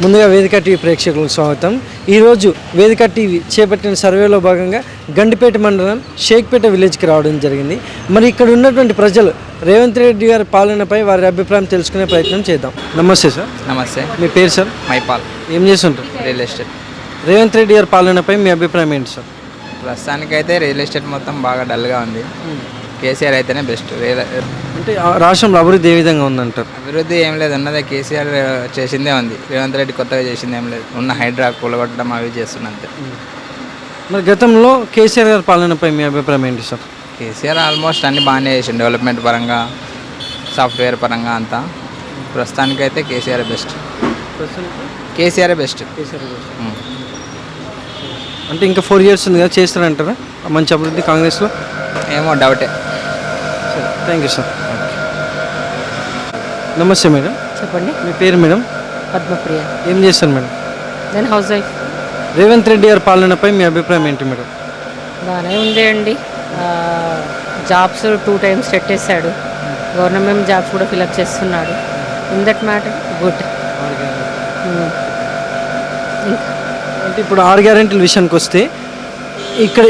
ముందుగా వేదిక టీవీ ప్రేక్షకులకు స్వాగతం. ఈరోజు వేదిక టీవీ చేపట్టిన సర్వేలో భాగంగా గండిపేట మండలం షేక్పేట విలేజ్కి రావడం జరిగింది. మరి ఇక్కడ ఉన్నటువంటి ప్రజలు రేవంత్ రెడ్డి గారి పాలనపై వారి అభిప్రాయం తెలుసుకునే ప్రయత్నం చేద్దాం. నమస్తే సార్. నమస్తే. మీ పేరు సార్? మైపాల్. ఏం చేస్తుంటారు? Real estate. రేవంత్ రెడ్డి గారి పాలనపై మీ అభిప్రాయం ఏంటి సార్? ప్రస్తుతానికైతే రియల్ ఎస్టేట్ మొత్తం బాగా డల్గా ఉంది. కేసీఆర్ అయితేనే బెస్ట్. అంటే రాష్ట్రంలో అభివృద్ధి ఏ విధంగా ఉందంటారు? అభివృద్ధి ఏం లేదు, ఉన్నదే కేసీఆర్ చేసిందే ఉంది. రేవంత్ రెడ్డి కొత్తగా చేసింది ఏం లేదు. ఉన్న హైడ్రా కూలగొట్టడం అవి చేస్తున్నంతే. మరి గతంలో కేసీఆర్ గారి పాలనపై మీ అభిప్రాయం ఏంటి సార్? కేసీఆర్ ఆల్మోస్ట్ అన్ని బాగానే చేసిండు, డెవలప్మెంట్ పరంగా, సాఫ్ట్వేర్ పరంగా అంతా. ప్రస్తుతానికైతే కేసీఆర్ బెస్ట్. కేసీఆర్ బెస్ట్. అంటే ఇంకా 4 years ఉంది కదా, చేస్తారంటారా మంచి అభివృద్ధి కాంగ్రెస్లో? ఏమో డౌటే. Thank you sir. నమస్తే మేడం. చెప్పండి. మీ పేరు మేడం? పద్మప్రియ. ఏం చేస్తారు మేడం? నేను హౌస్ వైఫ్. రేవంత్ రెడ్డి గారి పాలనపై మీ అభిప్రాయం ఏంటి మేడం? బాగానే ఉంది అండి. జాబ్స్ 2 times పెట్టేశాడు. గవర్నమెంట్ జాబ్స్ కూడా ఫిలప్ చేస్తున్నాడు. In that matter good. అంటే ఇప్పుడు 6 గ్యారెంటీల విషయానికి వస్తే ఇక్కడ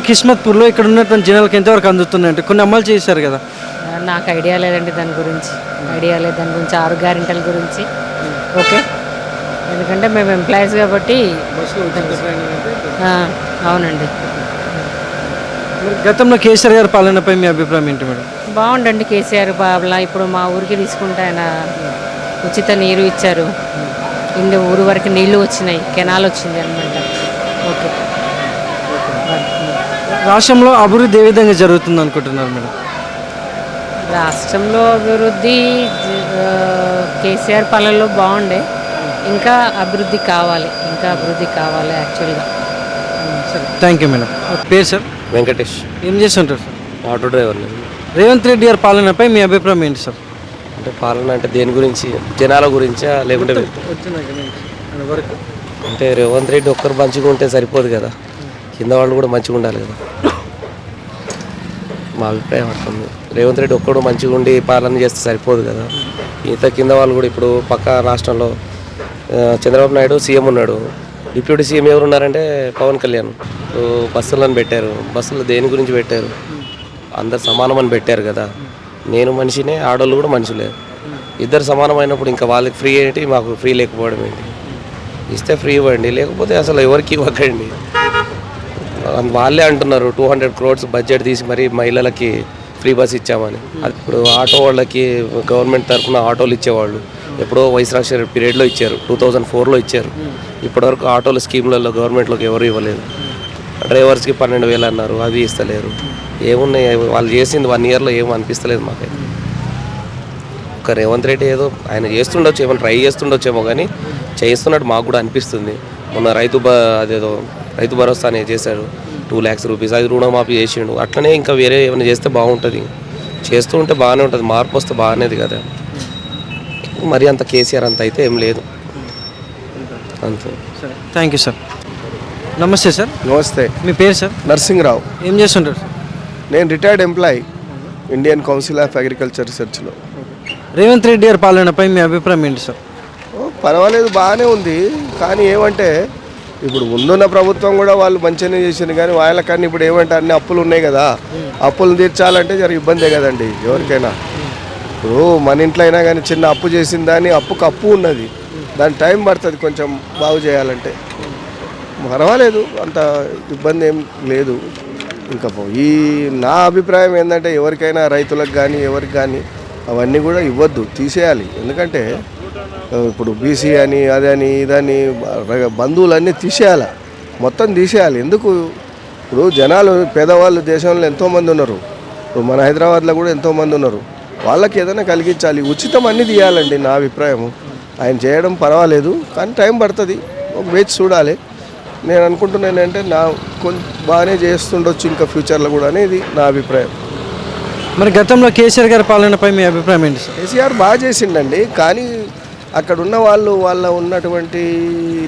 కిస్మత్పూర్లో ఇక్కడ ఉన్నటువంటి జనాలకు ఎంతవరకు అందుతుంది అంటే కొన్ని అమలు చేశారు కదా? నాకు ఐడియా లేదండి దాని గురించి. 6 గ్యారెంటీల గురించి. ఓకే, ఎందుకంటే మేము ఎంప్లాయీస్ కాబట్టి. అవునండి. గతంలో కేసీఆర్ గారి పాలనపై మీ అభిప్రాయం ఏంటి మేడం? బాగుండండి కేసీఆర్ పాలన. ఇప్పుడు మా ఊరికి తీసుకుంటే ఆయన ఉచిత నీరు ఇచ్చారు. ఊరు వరకు నీళ్లు వచ్చినాయి, కెనాల్ వచ్చింది అనమాట. ఓకే. రాష్ట్రంలో అభివృద్ధి ఏ విధంగా జరుగుతుంది అనుకుంటున్నారు మేడం? రాష్ట్రంలో అభివృద్ధి కేసీఆర్ పాలనలో బాగుండే. ఇంకా అభివృద్ధి కావాలి యాక్చువల్గా. సరే, థ్యాంక్ యూ మేడం. పేరు సార్? వెంకటేష్. ఏం చేస్తుంటారు sir? Auto driver. Revanth Reddy గారి పాలనపై మీ అభిప్రాయం ఏంటి సార్? అంటే పాలన అంటే దేని గురించి? జనాల గురించా లేకుంటే అంటే రేవంత్ రెడ్డి ఒక్కరు మంచిగా ఉంటే సరిపోదు కదా, కింద వాళ్ళు కూడా మంచిగా ఉండాలి కదా. మా అభిప్రాయం అట్లుంది. రేవంత్ రెడ్డి ఒక్కడు మంచిగా ఉండి పాలన చేస్తే సరిపోదు కదా, ఇంత కింద వాళ్ళు కూడా. ఇప్పుడు పక్క రాష్ట్రంలో చంద్రబాబు నాయుడు సీఎం ఉన్నాడు, డిప్యూటీ సీఎం ఎవరు ఉన్నారంటే పవన్ కళ్యాణ్. బస్సులను పెట్టారు. బస్సులు దేని గురించి పెట్టారు? అందరు సమానమని పెట్టారు కదా. నేను మనిషినే, ఆడోళ్ళు కూడా మనుషులే. ఇద్దరు సమానమైనప్పుడు ఇంకా వాళ్ళకి ఫ్రీ ఏంటి, మాకు ఫ్రీ లేకపోవడం ఏంటి? ఇస్తే ఫ్రీ ఇవ్వండి, లేకపోతే అసలు ఎవరికి ఇవ్వకండి. వాళ్ళే అంటున్నారు 200 crores బడ్జెట్ తీసి మరి మహిళలకి ఫ్రీ బస్ ఇచ్చామని. ఇప్పుడు ఆటో వాళ్ళకి గవర్నమెంట్ తరఫున ఆటోలు ఇచ్చేవాళ్ళు ఎప్పుడో వైఎస్ రాజశేఖర్ పీరియడ్లో ఇచ్చారు, 2004లో ఇచ్చారు. ఇప్పటివరకు ఆటోల స్కీమ్లలో గవర్నమెంట్లోకి ఎవరు ఇవ్వలేదు. డ్రైవర్స్కి 12,000 అన్నారు, అవి ఇస్తలేరు. ఏమున్నాయి వాళ్ళు చేసింది 1 yearలో ఏమో అనిపిస్తలేదు మాకైతే. ఒక రేవంత్ రెడ్డి ఏదో ఆయన చేస్తుండొచ్చు, ఏమైనా ట్రై చేస్తుండొచ్చేమో, కానీ చేస్తున్నట్టు మాకు కూడా అనిపిస్తుంది. మొన్న అదేదో రైతు భరోసా అనేది చేశాడు, 2 lakhs rupees, అది రుణమాఫీ చేసిండు. అట్లనే ఇంకా వేరే ఏమైనా చేస్తే బాగుంటుంది. చేస్తూ ఉంటే బాగానే ఉంటుంది, మార్పు వస్తే బాగానేది కదా. మరి అంత కేసీఆర్ అంత అయితే ఏం లేదు అంతే. సరే, థ్యాంక్ యూ సార్. నమస్తే సార్. నమస్తే. మీ పేరు సార్? నరసింహరావు. ఏం చేస్తుంటారు సార్? నేను retired employee Indian council of agriculture రీసెర్చ్లో. రేవంత్ రెడ్డి గారి పాలనపై మీ అభిప్రాయం ఏంటి సార్? పర్వాలేదు, బాగానే ఉంది. కానీ ఏమంటే ఇప్పుడు ముందున్న ప్రభుత్వం కూడా వాళ్ళు మంచిగానే చేసింది, కానీ వాళ్ళకన్నా ఇప్పుడు ఏమంటే అన్ని అప్పులు ఉన్నాయి కదా, అప్పులు తీర్చాలంటే జర ఇబ్బందే కదండి ఎవరికైనా. ఇప్పుడు మన ఇంట్లో అయినా కానీ చిన్న అప్పు చేసిన దాన్ని అప్పు ఉన్నది, దాని టైం పడుతుంది కొంచెం బాగు చేయాలంటే. పర్వాలేదు, అంత ఇబ్బంది ఏం లేదు. ఇంకా నా అభిప్రాయం ఏంటంటే ఎవరికైనా రైతులకు కానీ ఎవరికి కానీ అవన్నీ కూడా ఇవ్వద్దు, తీసేయాలి. ఎందుకంటే ఇప్పుడు బీసీ అని అదని ఇదని బంధువులన్నీ తీసేయాలి, మొత్తం తీసేయాలి. ఎందుకు? ఇప్పుడు జనాలు పేదవాళ్ళు దేశంలో ఎంతోమంది ఉన్నారు, ఇప్పుడు మన హైదరాబాద్లో కూడా ఎంతోమంది ఉన్నారు. వాళ్ళకి ఏదైనా కలిగించాలి, ఉచితం అన్నీ తీయాలండి నా అభిప్రాయము. ఆయన చేయడం పర్వాలేదు, కానీ టైం పడుతుంది, వేచి చూడాలి. నేను అనుకుంటున్నాను అంటే కొంచెం బాగానే చేస్తుండొచ్చు ఇంకా ఫ్యూచర్లో కూడా అనేది నా అభిప్రాయం. మరి గతంలో కేసీఆర్ గారి పాలనపై మీ అభిప్రాయం ఏంటి సార్? కేసీఆర్ బాగా చేసిండండి, కానీ అక్కడ ఉన్న వాళ్ళ ఉన్నటువంటి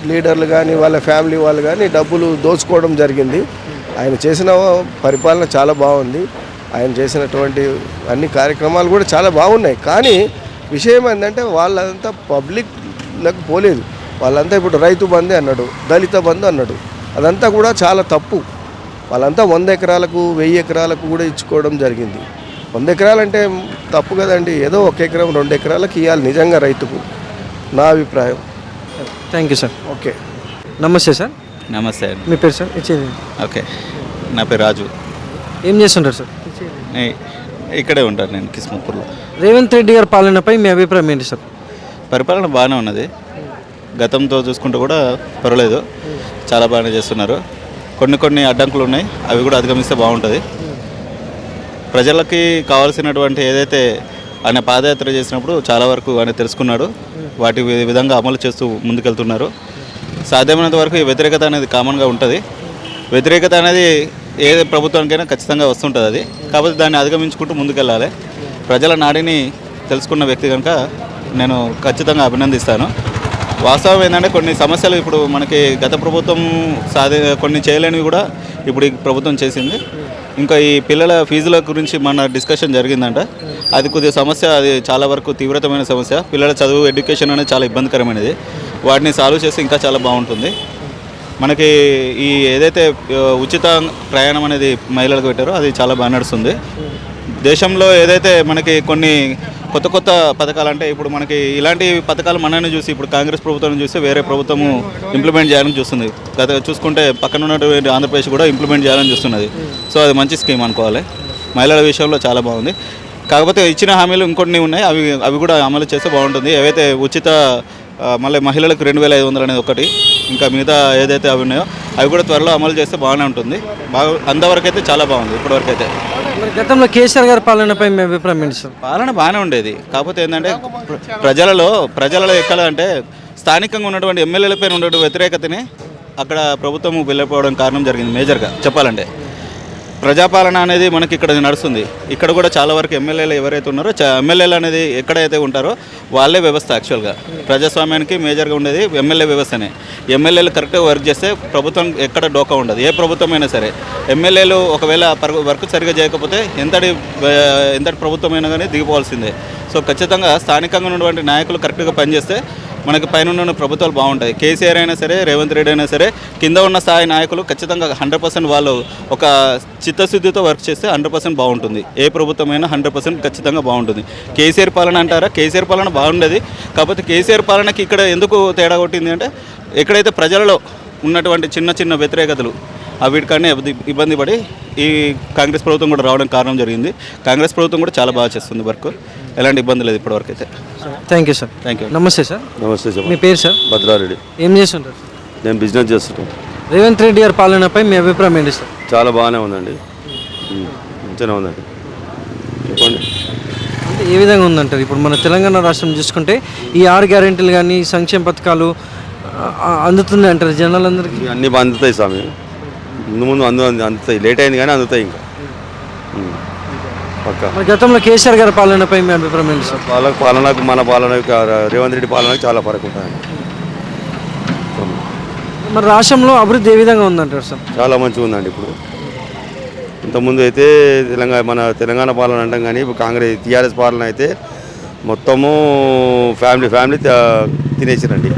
లీడర్లు కానీ వాళ్ళ ఫ్యామిలీ వాళ్ళు కానీ డబ్బులు దోచుకోవడం జరిగింది. ఆయన చేసిన పరిపాలన చాలా బాగుంది. ఆయన చేసినటువంటి అన్ని కార్యక్రమాలు కూడా చాలా బాగున్నాయి. కానీ విషయం ఏంటంటే వాళ్ళంతా పబ్లిక్లకు పోలేదు. వాళ్ళంతా ఇప్పుడు రైతు బంధు అన్నాడు, దళిత బంధు అన్నాడు. అదంతా కూడా చాలా తప్పు. వాళ్ళంతా 100 ఎకరాలకు 1000 ఎకరాలకు కూడా ఇచ్చుకోవడం జరిగింది. 100 ఎకరాలంటే తప్పు కదండి. ఏదో 1 ఎకరం 2 ఎకరాలకు ఇవ్వాలి నిజంగా రైతుకు, నా అభిప్రాయం. Thank you sir. ఓకే. నమస్తే సార్. నమస్తే అండి. మీ పేరు సార్? ఇచ్చేది. ఓకే, నా పేరు రాజు. ఏం చేస్తుంటారు సార్? ఇక్కడే ఉంటాను నేను, కిస్మత్పూర్లో. రేవంత్ రెడ్డి గారి పాలనపై మీ అభిప్రాయం ఏంటి సార్? పరిపాలన బాగానే ఉన్నది, గతంతో చూసుకుంటే కూడా పర్వాలేదు, చాలా బాగానే చేస్తున్నారు. కొన్ని అడ్డంకులు ఉన్నాయి, అవి కూడా అధిగమిస్తే బాగుంటుంది. ప్రజలకి కావాల్సినటువంటి ఏదైతే ఆయన పాదయాత్ర చేసినప్పుడు చాలా వరకు ఆయన తెలుసుకున్నాడు, వాటి విధంగా అమలు చేస్తూ ముందుకెళ్తున్నారు. సాధ్యమైనంత వరకు ఈ వ్యతిరేకత అనేది కామన్గా ఉంటుంది. వ్యతిరేకత అనేది ఏ ప్రభుత్వానికైనా ఖచ్చితంగా వస్తుంటుంది. అది కాకపోతే దాన్ని అధిగమించుకుంటూ ముందుకెళ్ళాలి. ప్రజల నాడిని తెలుసుకున్న వ్యక్తి కనుక నేను ఖచ్చితంగా అభినందిస్తాను. వాస్తవం ఏంటంటే కొన్ని సమస్యలు ఇప్పుడు మనకి గత ప్రభుత్వం కొన్ని చేయలేనివి కూడా ఇప్పుడు ఈ ప్రభుత్వం చేసింది. ఇంకా ఈ పిల్లల ఫీజుల గురించి మన డిస్కషన్ జరిగిందంట. అది కొద్దిగా సమస్య, అది చాలా వరకు తీవ్రతమైన సమస్య. పిల్లల చదువు, ఎడ్యుకేషన్ అనేది చాలా ఇబ్బందికరమైనది. వాటిని సాల్వ్ చేస్తే ఇంకా చాలా బాగుంటుంది. మనకి ఈ ఏదైతే ఉచిత ప్రయాణం అనేది మహిళలకు పెట్టారో అది చాలా బాగా నడుస్తుంది. దేశంలో ఏదైతే మనకి కొన్ని కొత్త పథకాలు, అంటే ఇప్పుడు మనకి ఇలాంటి పథకాలు మనల్ని చూసి ఇప్పుడు కాంగ్రెస్ ప్రభుత్వం చూస్తే వేరే ప్రభుత్వము ఇంప్లిమెంట్ చేయాలని చూస్తుంది. చూసుకుంటే పక్కన ఉన్నటువంటి ఆంధ్రప్రదేశ్ కూడా ఇంప్లిమెంట్ చేయాలని చూస్తున్నది. సో అది మంచి స్కీమ్ అనుకోవాలి. మహిళల విషయంలో చాలా బాగుంది. కాకపోతే ఇచ్చిన హామీలు ఇంకొన్ని ఉన్నాయి, అవి కూడా అమలు చేస్తే బాగుంటుంది. ఏవైతే ఉచిత మళ్ళీ మహిళలకు 2500 అనేది ఒకటి, ఇంకా మిగతా ఏదైతే అవి ఉన్నాయో అవి కూడా త్వరలో అమలు చేస్తే బాగానే ఉంటుంది. అంతవరకు అయితే చాలా బాగుంది ఇప్పటివరకు అయితే. మరి గతంలో కేసీఆర్ గారి పాలనపై మీ అభిప్రాయం ఏంటి సార్? పాలన బాగానే ఉండేది. కాకపోతే ఏంటంటే ప్రజలలో ఎక్కడ అంటే స్థానికంగా ఉన్నటువంటి ఎమ్మెల్యేలపైన ఉన్నటువంటి వ్యతిరేకతని అక్కడ ప్రభుత్వం వెళ్ళిపోవడం కారణం జరిగింది. మేజర్గా చెప్పాలంటే ప్రజాపాలన అనేది మనకి ఇక్కడ నడుస్తుంది. ఇక్కడ కూడా చాలా వరకు ఎమ్మెల్యేలు ఎవరైతే ఉన్నారో ఎమ్మెల్యేలు అనేది ఎక్కడైతే ఉంటారో వాళ్ళే వ్యవస్థ. యాక్చువల్గా ప్రజాస్వామ్యానికి మేజర్గా ఉండేది ఎమ్మెల్యే వ్యవస్థనే. ఎమ్మెల్యేలు కరెక్ట్గా వర్క్ చేస్తే ప్రభుత్వం ఎక్కడ డోకా ఉండదు, ఏ ప్రభుత్వం అయినా సరే. ఎమ్మెల్యేలు ఒకవేళ వర్క్ సరిగా చేయకపోతే ఎంతటి ప్రభుత్వం అయినా కానీ దిగిపోవాల్సిందే. సో ఖచ్చితంగా స్థానికంగా ఉన్నటువంటి నాయకులు కరెక్ట్గా పనిచేస్తే మనకి పైన ఉన్న ప్రభుత్వాలు బాగుంటాయి. కేసీఆర్ అయినా సరే, రేవంత్ రెడ్డి అయినా సరే, కింద ఉన్న స్థాయి నాయకులు ఖచ్చితంగా 100% వాళ్ళు ఒక చిత్తశుద్ధితో వర్క్ చేస్తే 100% బాగుంటుంది. ఏ ప్రభుత్వం అయినా 100% ఖచ్చితంగా బాగుంటుంది. కేసీఆర్ పాలన అంటారా, కేసీఆర్ పాలన బాగుండేది. కాకపోతే కేసీఆర్ పాలనకి ఇక్కడ ఎందుకు తేడా కొట్టింది అంటే ఎక్కడైతే ప్రజలలో ఉన్నటువంటి చిన్న వ్యతిరేకతలు వీటికన్నా ఇబ్బంది పడి ఈ కాంగ్రెస్ ప్రభుత్వం కూడా రావడం కారణం జరిగింది. కాంగ్రెస్ ప్రభుత్వం కూడా చాలా బాగా చేస్తుంది వర్క్, ఎలాంటి ఇబ్బంది లేదు ఇప్పటివరకు అయితే. Thank you sir. Thank you. నమస్తే సార్. నమస్తే సార్. మీ పేరు సార్? భద్రారెడ్డి. ఏం చేస్తుంటారు? నేను బిజినెస్ చేస్తుంటాను. రేవంత్ రెడ్డి గారి పాలనపై మీ అభిప్రాయం ఏంటి సార్? చాలా బాగానే ఉందండి, మంచిగానే ఉందండి. చెప్పండి. అంటే ఏ విధంగా ఉందంటారు? ఇప్పుడు మన తెలంగాణ రాష్ట్రం చూసుకుంటే ఈ 6 గ్యారెంటీలు కానీ సంక్షేమ పథకాలు అందుతున్నాయి అంటారు జనాలందరికీ? అన్నీ అందుతాయి స్వామి, ముందు అందుతాయి. లేట్ అయింది కానీ అందుతాయి ఇంకా పక్క. మరి గతంలో కేసీఆర్ గారి పాలనపై మీ అభిప్రాయం ఏంటి సార్? పాలనకు మన పాలనకు రేవంత్ రెడ్డి పాలనకు చాలా ఫరక్ ఉంటుందండి. మరి రాష్ట్రంలో అభివృద్ధి ఏ విధంగా ఉందంటారు సార్? చాలా మంచిగా ఉందండి. ఇప్పుడు ఇంతకుముందు అయితే మన తెలంగాణ పాలన అంటాం కానీ ఇప్పుడు టీఆర్ఎస్ పాలన అయితే మొత్తము ఫ్యామిలీ తినేసిరండి.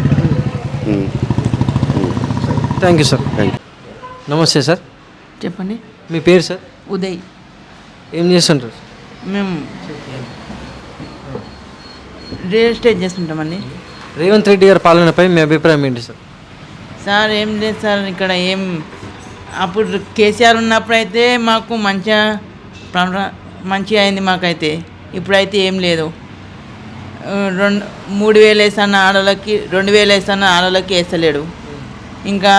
Thank you sir. Thank you. నమస్తే సార్. చెప్పండి. మీ పేరు సార్? ఉదయ్. ఏం చేస్తుంటారు? మేము రియల్ ఎస్టేట్ చేస్తుంటామండి. రేవంత్ రెడ్డి గారి పాలనపై మీ అభిప్రాయం ఏంటి సార్? సార్ ఏం లేదు సార్, ఇక్కడ అప్పుడు కేసీఆర్ ఉన్నప్పుడు అయితే మాకు మంచిగా అయింది మాకైతే. ఇప్పుడైతే ఏం లేదు. 3,000 వేస్తాను ఆడోళ్ళకి, 2,000 వేస్తాను ఆడోళ్ళకి వేస్తలేడు. ఇంకా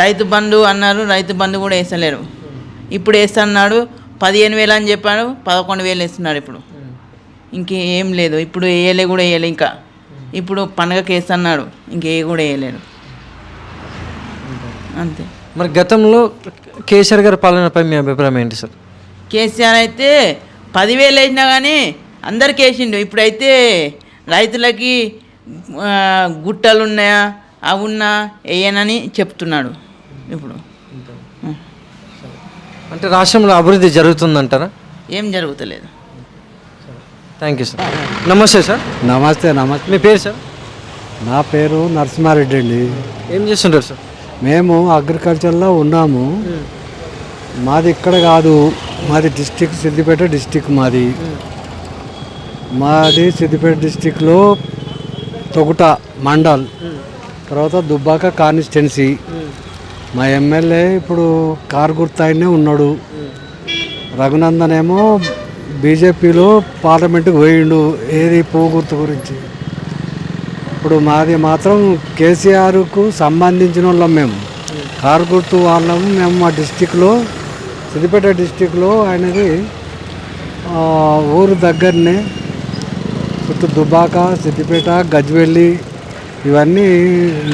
రైతు బంధు అన్నారు, రైతు బంధు కూడా వేస్తలేరు. ఇప్పుడు వేస్తున్నాడు 15,000 అని చెప్పాడు, 11,000 వేస్తున్నాడు ఇప్పుడు. ఇంకేం లేదు. ఇప్పుడు వేయలే కూడా వేయలే. ఇంకా ఇప్పుడు పండగకి వేస్తున్నాడు, ఇంకే కూడా వేయలేడు. అంతే. మరి గతంలో కేసీఆర్ గారి పాలనపై మీ అభిప్రాయం ఏంటి సార్? కేసీఆర్ అయితే 10,000 వేసినా కానీ అందరికి వేసిండు. ఇప్పుడైతే రైతులకి గుట్టలు ఉన్నాయా అవి ఉన్నా వేయనని చెప్తున్నాడు ఇప్పుడు. అంటే రాష్ట్రంలో అభివృద్ధి జరుగుతుందంటారా? ఏం జరుగుతలేదు. Thank you sir. నమస్తే సార్. నమస్తే. మీ పేరు సార్? నా పేరు నరసింహారెడ్డి అండి. ఏం చేస్తుంటారు సార్? మేము అగ్రికల్చర్లో ఉన్నాము. మాది ఇక్కడ కాదు, మాది డిస్టిక్ సిద్దిపేట డిస్టిక్. మాది సిద్దిపేట డిస్టిక్లో తొగుట మండల్, తర్వాత దుబ్బాక కాన్స్టిట్యున్సీ. మా ఎమ్మెల్యే ఇప్పుడు కారు గుర్తు ఆయనే ఉన్నాడు. రఘునందన్ ఏమో బీజేపీలో పార్లమెంటుకు పోయిండు, ఏది పువ్వు గుర్తు గురించి. ఇప్పుడు మాది మాత్రం కేసీఆర్కు సంబంధించిన వాళ్ళం. మేము కారు గుర్తు వాళ్ళము. మేము మా డిస్టిక్లో సిద్దిపేట డిస్టిక్లో ఆయనది ఊరు దగ్గరనే చుట్టూ దుబ్బాక, సిద్దిపేట, గజ్వెల్లి ఇవన్నీ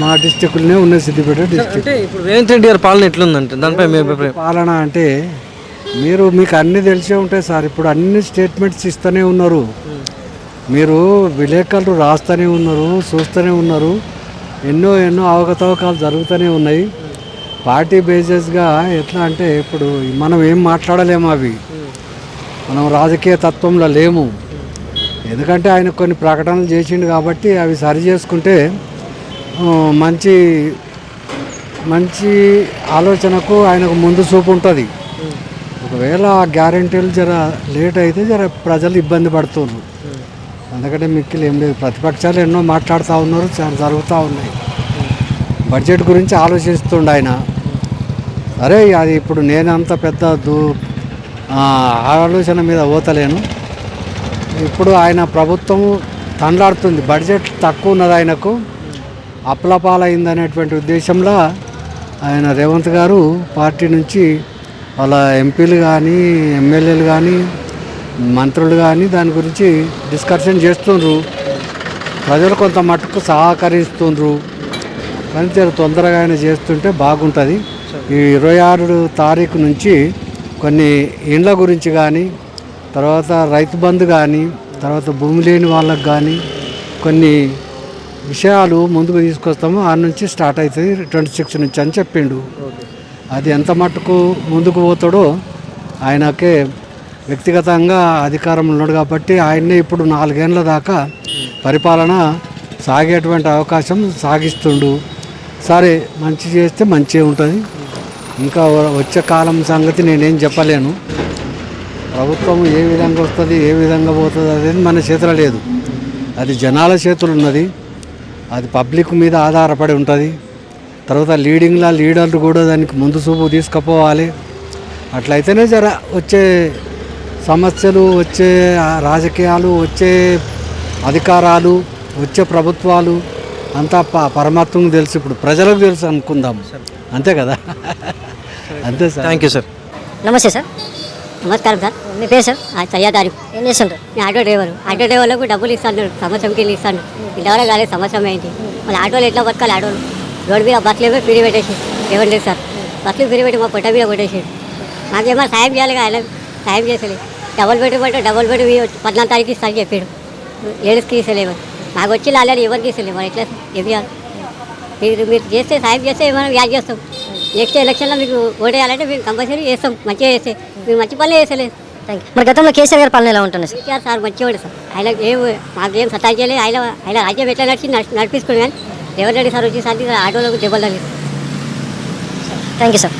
మా డిస్టిక్లోనే ఉన్నాయి. సిద్దిపేట డిస్టిక్. అంటే ఇప్పుడు రేవంత్ రెడ్డి గారి పాలన ఎట్లుందంటే దానిపై మీ అభిప్రాయం? పాలన అంటే మీకు అన్నీ తెలిసే ఉంటాయి సార్. ఇప్పుడు అన్ని స్టేట్మెంట్స్ ఇస్తూనే ఉన్నారు, మీరు విలేకరులు రాస్తూనే ఉన్నారు, చూస్తూనే ఉన్నారు. ఎన్నో అవకతవకాలు జరుగుతూనే ఉన్నాయి. పార్టీ బేసెస్గా ఎట్లా అంటే ఇప్పుడు మనం ఏం మాట్లాడలేము, అవి మనం రాజకీయ తత్వంలో లేము. ఎందుకంటే ఆయన కొన్ని ప్రకటనలు చేసిండు కాబట్టి అవి సరి చేసుకుంటే మంచి మంచి ఆలోచనకు ఆయనకు ముందు చూపు ఉంటుంది. ఒకవేళ ఆ గ్యారెంటీలు జర లేట్ అయితే ప్రజలు ఇబ్బంది పడుతున్నారు. అందుకంటే మిక్కిలు ఏం లేదు. ప్రతిపక్షాలు ఎన్నో మాట్లాడుతూ ఉన్నారు, చాలా జరుగుతూ ఉన్నాయి. బడ్జెట్ గురించి ఆలోచిస్తుండే ఆయన. సరే, అది ఇప్పుడు నేనంత పెద్ద ఆలోచన మీద పోతలేను. ఇప్పుడు ఆయన ప్రభుత్వం తండ్లాడుతుంది, బడ్జెట్ తక్కువ ఉన్నది ఆయనకు, అప్లపాలైందనేటువంటి ఉద్దేశంలో ఆయన రేవంత్ గారు పార్టీ నుంచి వాళ్ళ ఎంపీలు కానీ, ఎమ్మెల్యేలు కానీ, మంత్రులు కానీ దాని గురించి డిస్కషన్ చేస్తుండ్రు. ప్రజలు కొంత మట్టుకు సహకరిస్తుండ్రు. కానీ తొందరగా ఆయన చేస్తుంటే బాగుంటుంది. ఈ 26 తారీఖు నుంచి కొన్ని ఇండ్ల గురించి కానీ, తర్వాత రైతు బంధు కానీ, తర్వాత భూమి లేని వాళ్ళకు కానీ కొన్ని విషయాలు ముందుకు తీసుకొస్తాము. ఆ నుంచి స్టార్ట్ అవుతుంది 26 నుంచి అని చెప్పిండు. అది ఎంత మట్టుకు ముందుకు పోతాడో, ఆయనకే వ్యక్తిగతంగా అధికారం ఉన్నాడు కాబట్టి ఆయన్నే ఇప్పుడు 4 ఏళ్ళ దాకా పరిపాలన సాగేటువంటి అవకాశం సాగిస్తుండు. సరే, మంచి చేస్తే మంచిగా ఉంటుంది. ఇంకా వచ్చే కాలం సంగతి నేనేం చెప్పలేను. ప్రభుత్వం ఏ విధంగా వస్తుంది, ఏ విధంగా పోతుంది అనేది మన చేతిలో లేదు. అది జనాల చేతులు ఉన్నది. అది పబ్లిక్ మీద ఆధారపడి ఉంటుంది. తర్వాత లీడర్లు కూడా దానికి ముందు చూపు తీసుకుపోవాలి. అట్లయితేనే వచ్చే సమస్యలు, వచ్చే రాజకీయాలు, వచ్చే అధికారాలు, వచ్చే ప్రభుత్వాలు అంతా పరమాత్మకు తెలుసు. ఇప్పుడు ప్రజలకు తెలుసు అనుకుందాం, అంతే కదా. అంతే సార్. Thank you sir. నమస్తే సార్. నమస్కారం సార్. మీ పేరు సార్? సయ్యాదారి. ఏం చేస్తుంటారు? నేను ఆటో డ్రైవర్లకు డబ్బులు ఇస్తాను, సంవత్సరంకి ఇస్తాను. ఇంతవరకు కాలేదు, సంవత్సరం అయింది. మళ్ళీ ఆటోలు ఎట్లా బతకాలి? ఆటోలు రోడ్డు మీద బస్సులు ఏమో ఫ్రీ పెట్టేసి ఇవ్వండి సార్. బస్సులు ఫ్రీ పెట్టి మా పొట్ట మీద కొట్టేసి మాకేమో సాయం చేయాలి. ఆయన సాయం చేసలేదు. డబుల్ బెడ్ 14 తారీఖు ఇస్తాను చెప్పాడు. లేడీస్కి ఇస్తలేము. మాకు వచ్చి లాలేదు, ఎవరికి ఇస్తలేము. మరి ఎట్లా ఏం చేయాలి? మీరు చేస్తే సాయం చేస్తే మనం యాడ్ చేస్తాం. నెక్స్ట్ ఎలక్షన్లో మీకు ఓటేయాలంటే మేము కంపల్సరీ చేస్తాం. మంచిగా చేస్తే మేము మంచి పనులు చేస్తలేదు. Thank you. మరి గతంలో కేసీఆర్ గారి పాలన ఎలా ఉంటుంది సార్? కేసీఆర్ సార్ మంచివాడు సార్. మాకేం సతాయి చేయలేదు. ఆయన రాజ్యం ఎట్లా నడిపిస్తున్నాడు. కానీ రేవంత్ రెడ్డి సార్ వచ్చేసరికి ఆటోలకు దెబ్బలు తగ్గిస్తారు. Thank you sir.